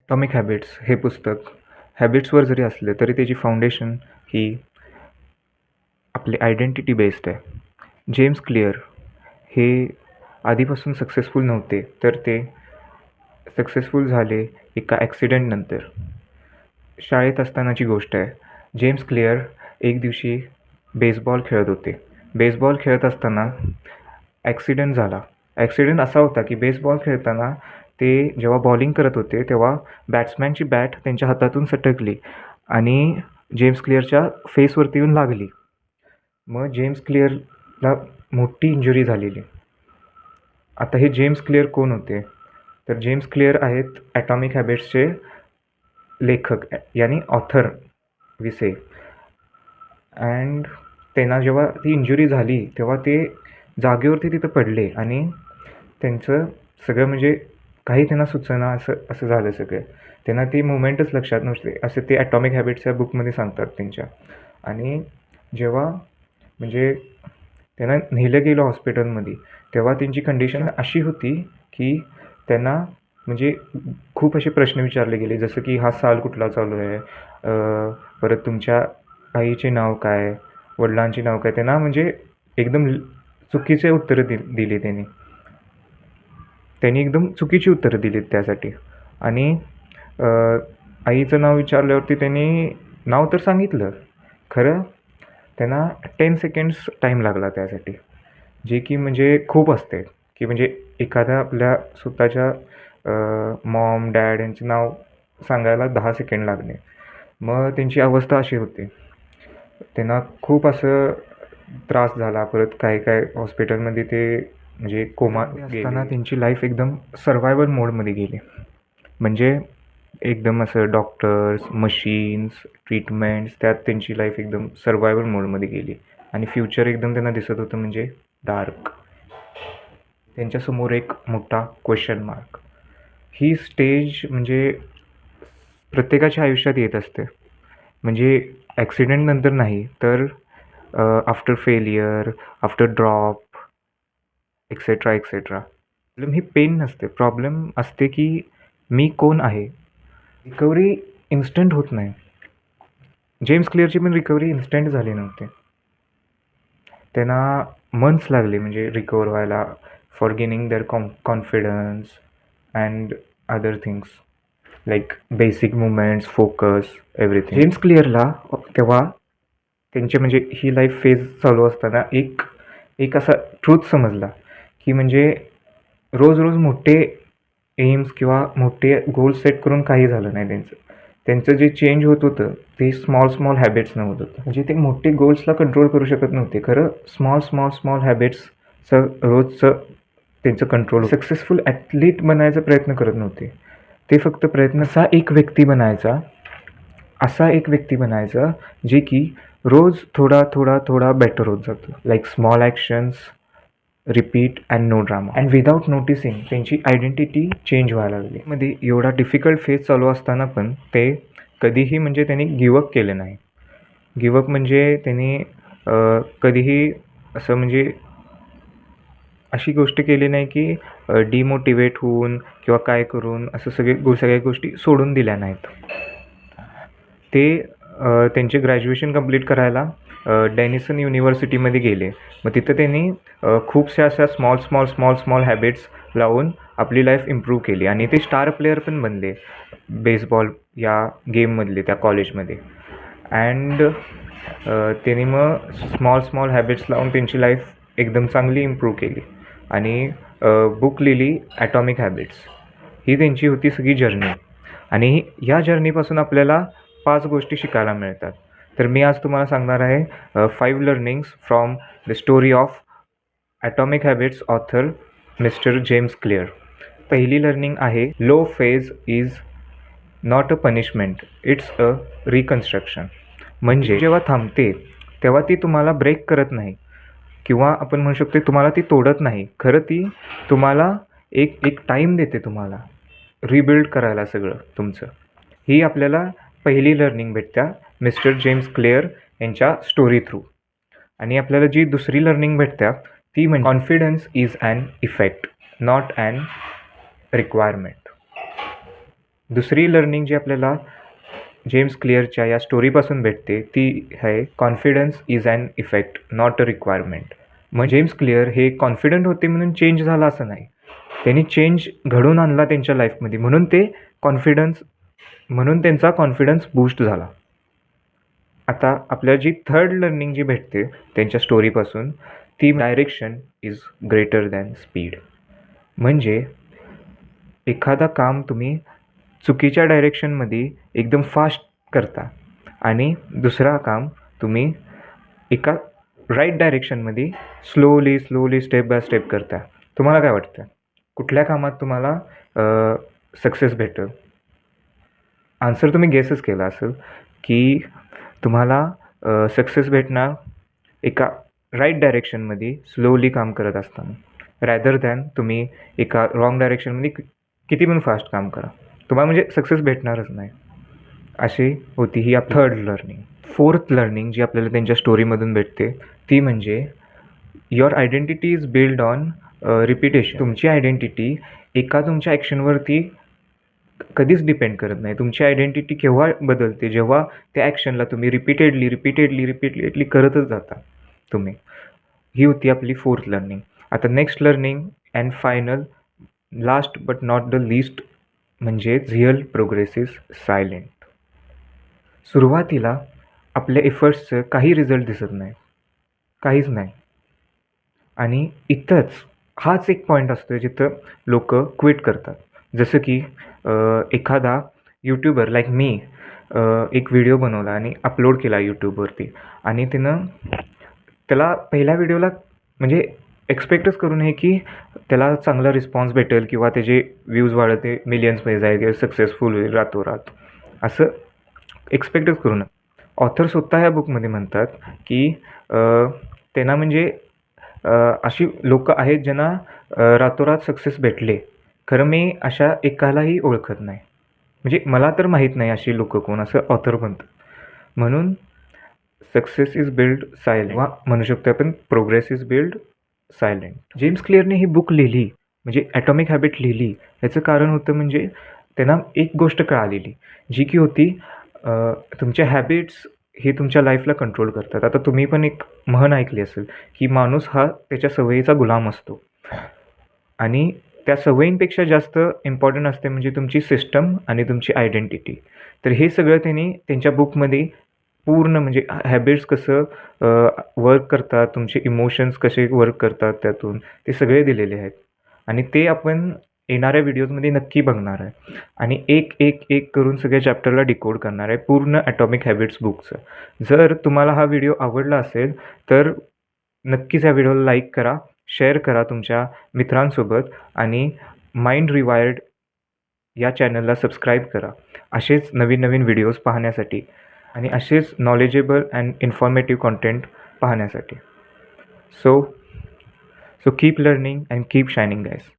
Atomic habits हे पुस्तक हॅबिट्सवर जरी असलं तरी त्याची फाउंडेशन ही आपली आयडेंटिटी बेस्ड आहे. जेम्स क्लिअर हे आधीपासून सक्सेसफुल नव्हते, तर ते सक्सेसफुल झाले एका ॲक्सिडेंटनंतर. शाळेत असतानाची गोष्ट आहे. जेम्स क्लिअर एक दिवशी बेसबॉल खेळत होते. बेसबॉल खेळत असताना ॲक्सिडेंट झाला. ॲक्सिडेंट असा होता की बेसबॉल खेळताना ते जेव्हा बॉलिंग करत होते तेव्हा बॅट्समॅनची बॅट त्यांच्या हातातून सटकली आणि जेम्स क्लिअरच्या फेसवरती येऊन लागली. मग जेम्स क्लिअरला मोठी इंजुरी झालेली. आता हे जेम्स क्लिअर कोण होते? तर जेम्स क्लिअर आहेत ॲटॉमिक हॅबिट्सचे लेखक यानी ऑथर विसे. अँड त्यांना जेव्हा ती इंजुरी झाली तेव्हा ते जागेवरती तिथं पडले आणि त्यांचं सगळं म्हणजे काही त्यांना सुचना असं झालं सगळं. त्यांना ती मुवमेंटच लक्षात नसते असं ते ॲटॉमिक हॅबिट्स या बुकमध्ये सांगतात त्यांच्या. आणि जेव्हा म्हणजे त्यांना नेलं गेलं हॉस्पिटलमध्ये तेव्हा त्यांची कंडिशन अशी होती की त्यांना म्हणजे खूप असे प्रश्न विचारले गेले, जसं की हा साल कुठला चालू आहे, परत तुमच्या आईचे नाव काय, वडिलांचे नाव काय. त्यांना म्हणजे एकदम चुकीचे उत्तरं दिली त्यांनी एकदम चुकीची उत्तरं दिलीत त्यासाठी. आणि आईचं नाव विचारल्यावरती त्यांनी नाव तर सांगितलं, खरं त्यांना 10 सेकंड्स टाईम लागला त्यासाठी, जे की म्हणजे खूप असते की म्हणजे एखाद्या आपल्या स्वतःच्या मॉम डॅड यांचं नाव सांगायला 10 सेकंड लागणे. मग त्यांची अवस्था अशी होती, त्यांना खूप असं त्रास झाला. परत काय हॉस्पिटलमध्ये ते म्हणजे कोमा असताना त्यांची लाईफ एकदम सर्वायवल मोडमध्ये गेली. म्हणजे एकदम असं डॉक्टर्स, मशीन्स, ट्रीटमेंट्स त्यात त्यांची लाईफ एकदम सर्वायवल मोडमध्ये गेली आणि फ्युचर एकदम त्यांना दिसत होतं म्हणजे डार्क. त्यांच्यासमोर एक मोठा क्वेश्चन मार्क. ही स्टेज म्हणजे प्रत्येकाच्या आयुष्यात येत असते. म्हणजे ॲक्सिडेंटनंतर नाही, तर after failure, after drop, etcetera etcetera. Problem ही पेन नसते. प्रॉब्लेम असते की मी कोण आहे. रिकव्हरी इन्स्टंट होत नाही. जेम्स क्लिअरची पण रिकव्हरी इन्स्टंट झाली नव्हती. त्यांना मंथ्स लागले म्हणजे रिकवर व्हायला, for gaining their confidence and other things like basic movements, focus, everything. James क्लिअरला तेव्हा त्यांचे म्हणजे ही लाईफ फेज चालू असताना एक असा ट्रूथ समजला की म्हणजे रोज मोठे एम्स किंवा मोठे गोल सेट करून काही झालं नाही. त्यांचं जे चेंज होत होतं ते स्मॉल हॅबिट्सनं होत होतं. म्हणजे ते मोठे गोल्सला कंट्रोल करू शकत नव्हते, खरं स्मॉल हॅबिट्सचं रोजचं त्यांचं कंट्रोल. सक्सेसफुल ॲथलीट बनायचा प्रयत्न करत नव्हते ते, फक्त प्रयत्न असा एक व्यक्ती बनायचा जे की रोज थोडा बेटर होत जातो. Like small actions, repeat and no drama and without noticing त्यांची आयडेंटिटी चेंज व्हायला लागली. मध्ये एवढा डिफिकल्ट फेज चालू असताना पण ते कधीही म्हणजे त्यांनी गिवअप केलं नाही. गिवअप म्हणजे त्यांनी कधीही असं म्हणजे अशी गोष्ट केली नाही की डिमोटिवेट होऊन किंवा काय करून असं सगळ्या गोष्टी सोडून दिल्या नाहीत. ते त्यांचे ग्रॅज्युएशन कंप्लीट करायला डेनिसन युनिव्हर्सिटीमध्ये गेले. मग तिथं त्यांनी खूपशा अशा स्मॉल हॅबिट्स लावून आपली लाईफ इम्प्रूव्ह केली आणि ते स्टार प्लेयर पण बनले बेसबॉल या गेममधले त्या कॉलेजमध्ये. अँड त्यांनी मग स्मॉल हॅबिट्स लावून त्यांची लाईफ एकदम चांगली इम्प्रूव्ह केली आणि बुक लिहिली ॲटॉमिक हॅबिट्स. ही त्यांची होती सगळी जर्नी आणि या जर्नीपासून आपल्याला 5 गोष्टी शिकायला मिळतात. तर मी आज तुम्हाला सांगणार आहे 5 learnings from the story of atomic habits author mister James clear. पहिली लर्निंग आहे, low phase is not a punishment, it's a reconstruction. म्हणजे जेव्हा थांबते तेव्हा ती तुम्हाला ब्रेक करत नाही किंवा आपण म्हणू शकतो तुम्हाला ती तोडत नाही. खरं ती तुम्हाला एक टाईम देते तुम्हाला रिबिल्ड करायला सगळं तुमचं. ही आपल्याला पहिली लर्निंग भेटत्या मिस्टर जेम्स क्लिअर यांच्या स्टोरी थ्रू. आणि आपल्याला जी दुसरी लर्निंग भेटत्या ती म्हणजे confidence is an effect not an requirement. दुसरी लर्निंग जी आपल्याला जेम्स क्लिअरच्या या स्टोरीपासून भेटते ती आहे confidence is an effect not a requirement. मग जेम्स क्लिअर हे कॉन्फिडंट होते म्हणून चेंज झाला असं नाही. त्यांनी चेंज घडवून आणला त्यांच्या लाईफमध्ये म्हणून त्यांचा कॉन्फिडन्स बूस्ट झाला. आता आपल्याला जी थर्ड लर्निंग जी भेटते त्यांच्या स्टोरीपासून ती direction is greater than speed. म्हणजे एखादा काम तुम्ही चुकीच्या डायरेक्शनमध्ये एकदम फास्ट करता आणि दुसरा काम तुम्ही एका राईट डायरेक्शनमध्ये स्लोली स्टेप बाय स्टेप करता. तुम्हाला काय वाटतं कुठल्या कामात तुम्हाला सक्सेस भेटेल? आन्सर तुम्ही गेसच केला असेल की तुम्हाला सक्सेस भेटणार एका राईट डायरेक्शनमध्ये स्लोली काम करत असताना, रॅदर दॅन तुम्ही एका रॉंग डायरेक्शनमध्ये किती पण फास्ट काम करा, तुम्हाला म्हणजे सक्सेस भेटणारच नाही. अशी होती ही थर्ड लर्निंग. फोर्थ लर्निंग जी आपल्याला त्यांच्या स्टोरीमधून भेटते ती म्हणजे your identity is build on repetition. तुमची आयडेंटिटी एका तुमच्या ॲक्शनवरती कधीच डिपेंड करत नाही. तुमची आयडेंटिटी केव्हा बदलते? जेव्हा त्या ॲक्शनला तुम्ही रिपीटेडली करतच जाता तुम्ही. ही होती आपली फोर्थ लर्निंग. आता next learning and final, last but not the list, म्हणजे रिअल प्रोग्रेस इज सायलेंट. सुरुवातीला आपल्या एफर्ट्सचं काही रिझल्ट दिसत नाही, काहीच नाही. आणि इथंच हाच एक पॉईंट असतो जिथं लोक क्विट करतात. जसं की एखादा यूट्यूबर लाईक मी एक व्हिडिओ बनवला आणि अपलोड केला यूट्यूबवरती आणि त्याला पहिल्या व्हिडिओला म्हणजे एक्सपेक्टच करू नये की त्याला चांगला रिस्पॉन्स भेटेल किंवा त्याचे व्ह्यूज वाढते, मिलियन्समध्ये जाईल किंवा सक्सेसफुल होईल रातोरात, असं एक्सपेक्टच करू नये. ऑथर स्वतः ह्या बुकमध्ये म्हणतात की त्यांना म्हणजे अशी लोक आहेत ज्यांना रातोरात सक्सेस भेटले. खरं मी अशा एकालाही ओळखत नाही, म्हणजे मला तर माहीत नाही अशी लोक कोण, असं ऑथर म्हणतात. म्हणून सक्सेस इज बिल्ड सायलेंट, वा म्हणू शकतो आपण progress is build silent. James क्लिअरने ही बुक लिहिली, म्हणजे ॲटॉमिक हॅबिट लिहिली, याचं कारण होतं म्हणजे त्यांना एक गोष्ट कळालेली, जी की होती तुमच्या हॅबिट्स हे तुमच्या लाईफला कंट्रोल करतात. आता तुम्ही पण एक म्हण ऐकली असेल की माणूस हा त्याच्या सवयीचा गुलाम असतो आणि त्या सवयींपेक्षा जास्त इम्पॉर्टंट असते म्हणजे तुमची सिस्टम आणि तुमची आयडेंटिटी. तर हे सगळं त्यांनी त्यांच्या बुकमध्ये पूर्ण म्हणजे हॅबिट्स कसं वर्क करतात, तुमचे इमोशन्स कसे वर्क करतात त्यातून ते सगळे दिलेले आहेत. आणि ते आपण येणाऱ्या व्हिडिओजमध्ये नक्की बघणार आहे आणि एक करून सगळ्या चॅप्टरला डिकोड करणार आहे पूर्ण ॲटॉमिक हॅबिट्स बुकचं. जर तुम्हाला हा व्हिडिओ आवडला असेल तर नक्कीच या व्हिडिओला लाईक करा, शेअर करा तुमच्या मित्रांसोबत आणि माइंड रिवायर्ड या चॅनलला सबस्क्राईब करा असेच नवीन व्हिडिओज पाहण्यासाठी आणि असेच नॉलेजेबल अँड इन्फॉर्मेटिव्ह कॉन्टेंट पाहण्यासाठी. So keep learning and keep shining guys.